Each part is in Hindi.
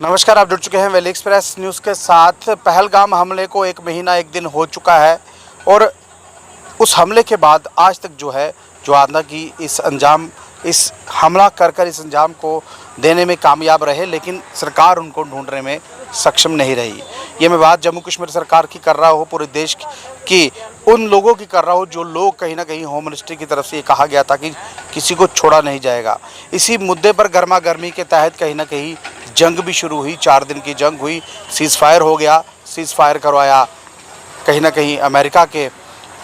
नमस्कार, आप जुड़ चुके हैं वैली एक्सप्रेस न्यूज़ के साथ। पहलगाम हमले को 1 महीना 1 दिन हो चुका है और उस हमले के बाद आज तक जो आतंकी इस हमला कर इस अंजाम को देने में कामयाब रहे, लेकिन सरकार उनको ढूंढने में सक्षम नहीं रही। ये मैं बात जम्मू कश्मीर सरकार की कर रहा हूँ, पूरे देश की उन लोगों की कर रहा हूँ जो लोग कहीं ना कहीं होम मिनिस्ट्री की तरफ से ये कहा गया था कि किसी को छोड़ा नहीं जाएगा। इसी मुद्दे पर गर्मा गर्मी के तहत कहीं ना कहीं जंग भी शुरू हुई। 4 दिन की जंग हुई, सीज़ फायर हो गया, सीज़ फायर करवाया कहीं ना कहीं अमेरिका के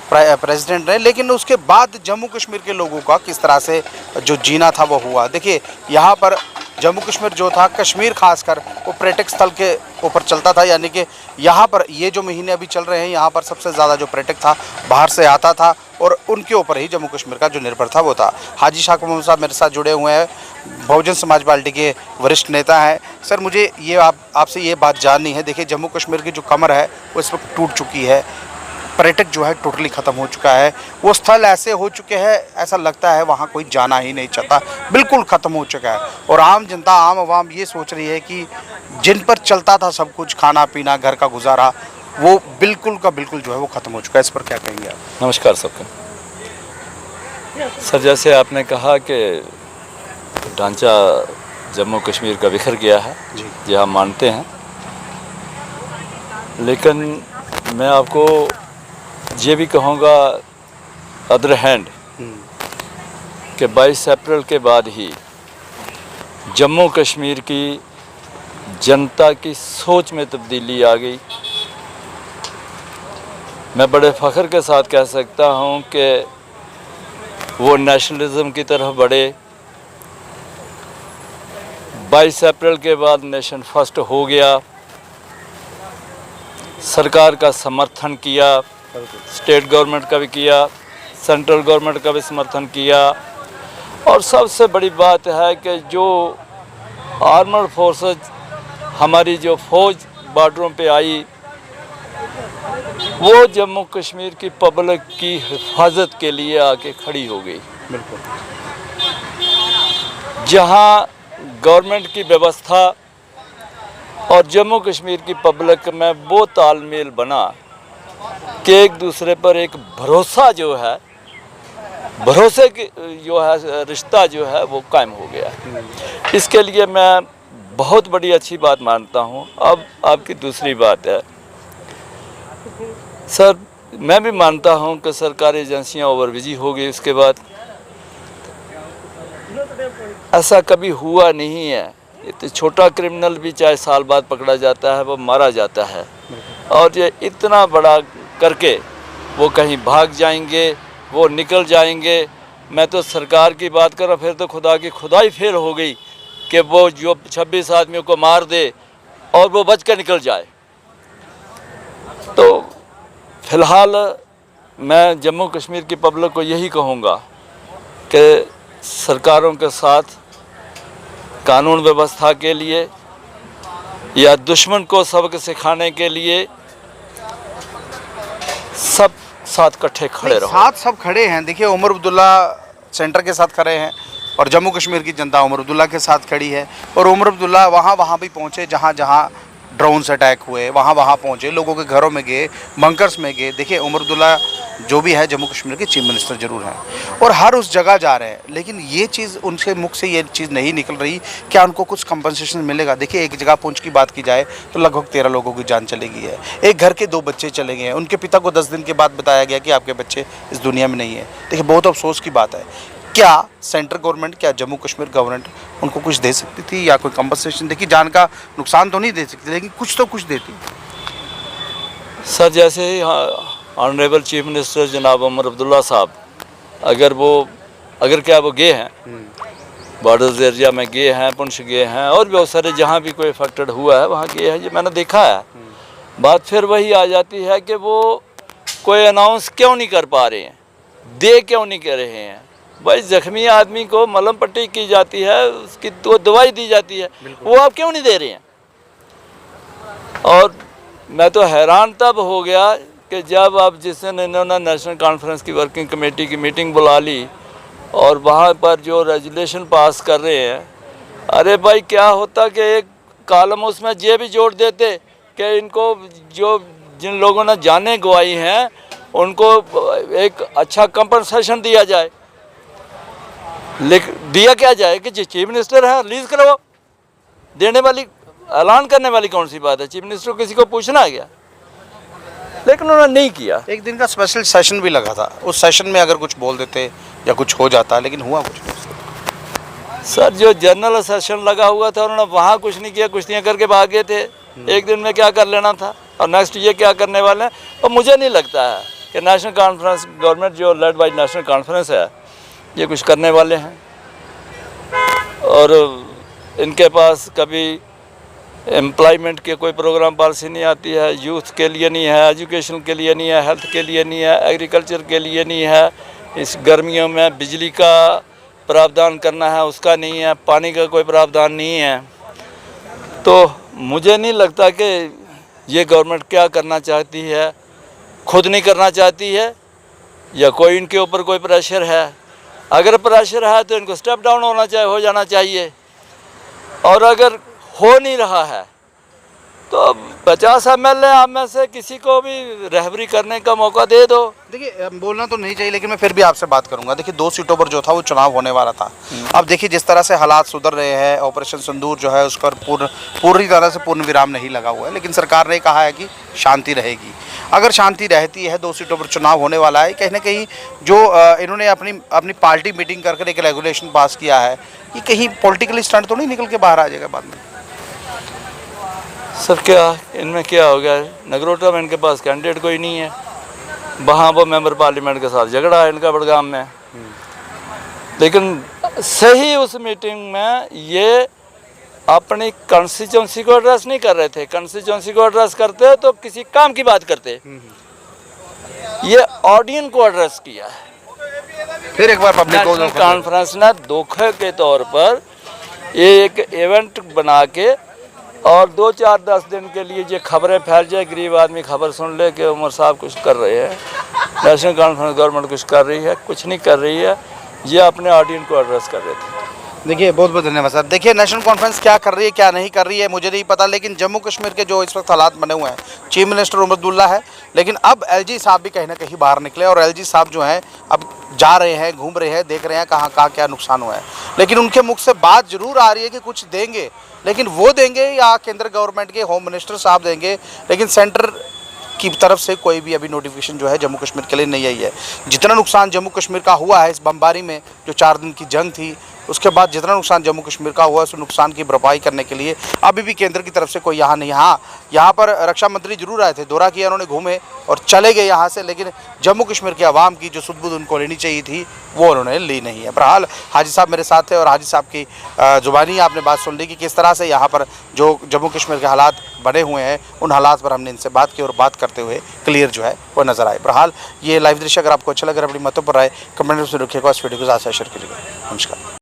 प्रेसिडेंट ने, लेकिन उसके बाद जम्मू कश्मीर के लोगों का किस तरह से जो जीना था वो हुआ। देखिए, यहाँ पर जम्मू कश्मीर जो था, कश्मीर खासकर वो पर्यटक स्थल के ऊपर चलता था, यानी कि यहाँ पर ये जो महीने अभी चल रहे हैं, यहाँ पर सबसे ज़्यादा जो पर्यटक था बाहर से आता था और उनके ऊपर ही जम्मू कश्मीर का जो निर्भर था वो था। हाजी शाह मोहम्मद साहब मेरे साथ जुड़े हुए हैं, बहुजन समाज पार्टी के वरिष्ठ नेता हैं। सर, मुझे ये आपसे ये बात जाननी है। देखिए, जम्मू कश्मीर की जो कमर है वो इस वक्त टूट चुकी है, पर्यटक जो है टोटली ख़त्म हो चुका है। वो स्थल ऐसे हो चुके हैं, ऐसा लगता है वहाँ कोई जाना ही नहीं चाहता, बिल्कुल ख़त्म हो चुका है। और आम जनता, आम आवाम ये सोच रही है कि जिन पर चलता था सब कुछ, खाना पीना, घर का गुजारा, वो बिल्कुल का बिल्कुल जो है वो ख़त्म हो चुका है। इस पर क्या कहेंगे आप? नमस्कार सबको। सर, जैसे आपने कहा कि ढांचा जम्मू कश्मीर का बिखर गया है जी, ये हम मानते हैं, लेकिन मैं आपको ये भी कहूँगा अदर हैंड कि 22 अप्रैल के बाद ही जम्मू कश्मीर की जनता की सोच में तब्दीली आ गई। मैं बड़े फ़ख्र के साथ कह सकता हूँ कि वो नेशनलिज्म की तरफ बढ़े। 22 अप्रैल के बाद नेशन फर्स्ट हो गया, सरकार का समर्थन किया, स्टेट गवर्नमेंट का भी किया, सेंट्रल गवर्नमेंट का भी समर्थन किया। और सबसे बड़ी बात है कि जो आर्मर्ड फोर्सेस, हमारी जो फ़ौज बॉर्डरों पे आई, वो जम्मू कश्मीर की पब्लिक की हिफाजत के लिए आके खड़ी हो गई। बिल्कुल। जहाँ गवर्नमेंट की व्यवस्था और जम्मू कश्मीर की पब्लिक में वो तालमेल बना कि एक दूसरे पर एक भरोसा जो है, भरोसे की जो है रिश्ता जो है वो कायम हो गया। इसके लिए मैं बहुत बड़ी अच्छी बात मानता हूँ। अब आपकी दूसरी बात है सर, मैं भी मानता हूँ कि सरकारी एजेंसियाँ ओवर बिजी हो गई। उसके बाद ऐसा कभी हुआ नहीं है। इतना छोटा क्रिमिनल भी चाहे साल बाद पकड़ा जाता है, वो मारा जाता है, और ये इतना बड़ा करके वो कहीं भाग जाएंगे, वो निकल जाएंगे। मैं तो सरकार की बात कर रहा, फिर तो खुदा की खुदाई फेल हो गई कि वो जो 26 आदमियों को मार दे और वो बच कर निकल जाए। तो फ़िलहाल मैं जम्मू कश्मीर की पब्लिक को यही कहूँगा कि सरकारों के साथ कानून व्यवस्था के लिए या दुश्मन को सबक सिखाने के लिए सब साथ इकट्ठे खड़े रहो। साथ सब खड़े हैं। देखिए, उमर अब्दुल्ला सेंटर के साथ खड़े हैं और जम्मू कश्मीर की जनता उमर अब्दुल्ला के साथ खड़ी है। और उमर अब्दुल्ला वहाँ भी पहुँचे जहाँ जहाँ ड्रोन से अटैक हुए, वहाँ पहुँचे, लोगों के घरों में गए, बंकर्स में गए। देखिए, उमर अब्दुल्ला जो भी है जम्मू कश्मीर के चीफ मिनिस्टर ज़रूर हैं और हर उस जगह जा रहे हैं, लेकिन ये चीज़ उनके मुख से ये चीज़ नहीं निकल रही, क्या उनको कुछ कंपनसेशन मिलेगा? देखिए, एक जगह पुंछ की बात की जाए तो लगभग 13 लोगों की जान चली गई है। एक घर के 2 बच्चे चले गए हैं। उनके पिता को 10 दिन के बाद बताया गया कि आपके बच्चे इस दुनिया में नहीं है। देखिए, बहुत अफसोस की बात है। क्या सेंट्रल गवर्नमेंट, क्या जम्मू कश्मीर गवर्नमेंट उनको कुछ दे सकती थी या कोई कंपनसेशन? देखिए, जान का नुकसान तो नहीं दे सकती, लेकिन कुछ तो कुछ देती। सर, जैसे ही ऑनरेबल चीफ मिनिस्टर जनाब उमर अब्दुल्ला साहब, अगर क्या वो गए हैं, बॉर्डर्स एरिया में गए हैं, पुंछ गए हैं, और भी बहुत सारे जहाँ भी कोई अफेक्टेड हुआ है वहाँ गए हैं, ये मैंने देखा है। बात फिर वही आ जाती है कि वो कोई अनाउंस क्यों नहीं कर पा रहे हैं, दे क्यों नहीं कर रहे हैं। भाई, जख्मी आदमी को मलहम पट्टी की जाती है, उसकी तो दवाई दी जाती है, वो आप क्यों नहीं दे रहे हैं? और मैं तो हैरान तब हो गया कि जब अब जिस दिन इन्होंने नेशनल कॉन्फ्रेंस की वर्किंग कमेटी की मीटिंग बुला ली और वहाँ पर जो रेजुलेशन पास कर रहे हैं, अरे भाई क्या होता कि एक कॉलम उसमें ये भी जोड़ देते कि इनको जो जिन लोगों ने जानें गंवाई हैं उनको एक अच्छा कंपनसेशन दिया जाए। दिया क्या जाए कि जो चीफ मिनिस्टर है रिलीज करवाओ। देने वाली, ऐलान करने वाली कौन सी बात है? चीफ मिनिस्टर को किसी को पूछना है क्या? लेकिन उन्होंने नहीं किया। एक दिन का स्पेशल सेशन भी लगा था, उस सेशन में अगर कुछ बोल देते या कुछ हो जाता, लेकिन हुआ कुछ नहीं। सर जो जनरल सेशन लगा हुआ था उन्होंने वहाँ कुछ नहीं किया, कुश्तियाँ करके भाग गए थे। एक दिन में क्या कर लेना था और नेक्स्ट ये क्या करने वाले हैं। और मुझे नहीं लगता है कि नेशनल कॉन्फ्रेंस, गवर्नमेंट जो लेड बाय नेशनल कॉन्फ्रेंस है, ये कुछ करने वाले हैं। और इनके पास कभी एम्प्लॉयमेंट के कोई प्रोग्राम पॉलिसी नहीं आती है, यूथ के लिए नहीं है, एजुकेशन के लिए नहीं है, हेल्थ के लिए नहीं है, एग्रीकल्चर के लिए नहीं है। इस गर्मियों में बिजली का प्रावधान करना है उसका नहीं है, पानी का कोई प्रावधान नहीं है। तो मुझे नहीं लगता कि ये गवर्नमेंट क्या करना चाहती है, खुद नहीं करना चाहती है या कोई इनके ऊपर कोई प्रेशर है। अगर प्रेशर है तो इनको स्टेप डाउन हो जाना चाहिए। और अगर हो नहीं रहा है तो 50 MLA आप में से किसी को भी रहबरी करने का मौका दे दो। देखिए बोलना तो नहीं चाहिए, लेकिन मैं फिर भी आपसे बात करूंगा। देखिए 2 सीटों पर जो था वो चुनाव होने वाला था। अब देखिए जिस तरह से हालात सुधर रहे हैं, ऑपरेशन सिंदूर जो है उस पर पूरी तरह से पूर्ण विराम नहीं लगा हुआ है, लेकिन सरकार ने कहा है कि शांति रहेगी। अगर शांति रहती है, 2 सीटों पर चुनाव होने वाला है, कहीं ना कहीं जो इन्होंने अपनी पार्टी मीटिंग कर एक रेगुलेशन पास किया है, कि कहीं पॉलिटिकल स्टंट तो नहीं निकल के बाहर आ जाएगा बाद में। सर क्या इनमें क्या हो गया? नगरोटा में इनके पास कैंडिडेट कोई नहीं है, वहाँ वो मेंबर पार्लियामेंट के साथ झगड़ा है इनका बड़गाम में। लेकिन सही उस मीटिंग में ये अपनी कॉन्स्टिट्यूंसी को एड्रेस नहीं कर रहे थे। कॉन्स्टिट्यूंसी को एड्रेस करते तो किसी काम की बात करते, ये ऑडियंस को एड्रेस किया है। फिर एक बार पब्लिक कॉन्फ्रेंस ने धोखे के तौर पर ये एक इवेंट बना के और 2-4-10 दिन के लिए ये खबरें फैल जाए, गरीब आदमी खबर सुन ले कि उमर साहब कुछ कर रहे हैं, नेशनल कॉन्फ्रेंस गवर्नमेंट कुछ कर रही है। कुछ नहीं कर रही है, ये अपने ऑडियंस को एड्रेस कर रहे थे। देखिए बहुत बहुत धन्यवाद सर। देखिए नेशनल कॉन्फ्रेंस क्या कर रही है क्या नहीं कर रही है मुझे नहीं पता, लेकिन जम्मू कश्मीर के जो इस वक्त हालात बने हुए हैं, चीफ मिनिस्टर उमर अब्दुल्ला है, लेकिन अब एलजी साहब भी कहीं ना कहीं बाहर निकले और एलजी साहब जो हैं अब जा रहे हैं, घूम रहे हैं, देख रहे हैं कहाँ क्या नुकसान हुआ है। लेकिन उनके मुख से बात जरूर आ रही है कि कुछ देंगे, लेकिन वो देंगे या केंद्र गवर्नमेंट के होम मिनिस्टर साहब देंगे, लेकिन सेंटर की तरफ से कोई भी अभी नोटिफिकेशन जो है जम्मू कश्मीर के लिए नहीं आई है। जितना नुकसान जम्मू कश्मीर का हुआ है इस बमबारी में, जो 4 दिन की जंग थी, उसके बाद जितना नुकसान जम्मू कश्मीर का हुआ है, उस नुकसान की भरपाई करने के लिए अभी भी केंद्र की तरफ से कोई यहाँ नहीं। हाँ, यहाँ पर रक्षा मंत्री जरूर आए थे, दौरा किया उन्होंने, घूमे और चले गए यहाँ से, लेकिन जम्मू कश्मीर के आवाम की जो सुध-बुध उनको लेनी चाहिए थी वो उन्होंने ली नहीं है। बहरहाल हाजी साहब मेरे साथ थे और हाजी साहब की ज़ुबानी आपने बात सुन ली कि किस तरह से यहाँ पर जो जम्मू कश्मीर के हालात बने हुए हैं, उन हालात पर हमने इनसे बात की और बात करते हुए क्लियर जो है वो नज़र आए। बहरहाल ये लाइव दृश्य अगर आपको अच्छा लगे, अपनी मतों पर आए कमेंट में रखिएगा, इस वीडियो को ज़्यादा शेयर कीजिएगा। नमस्कार।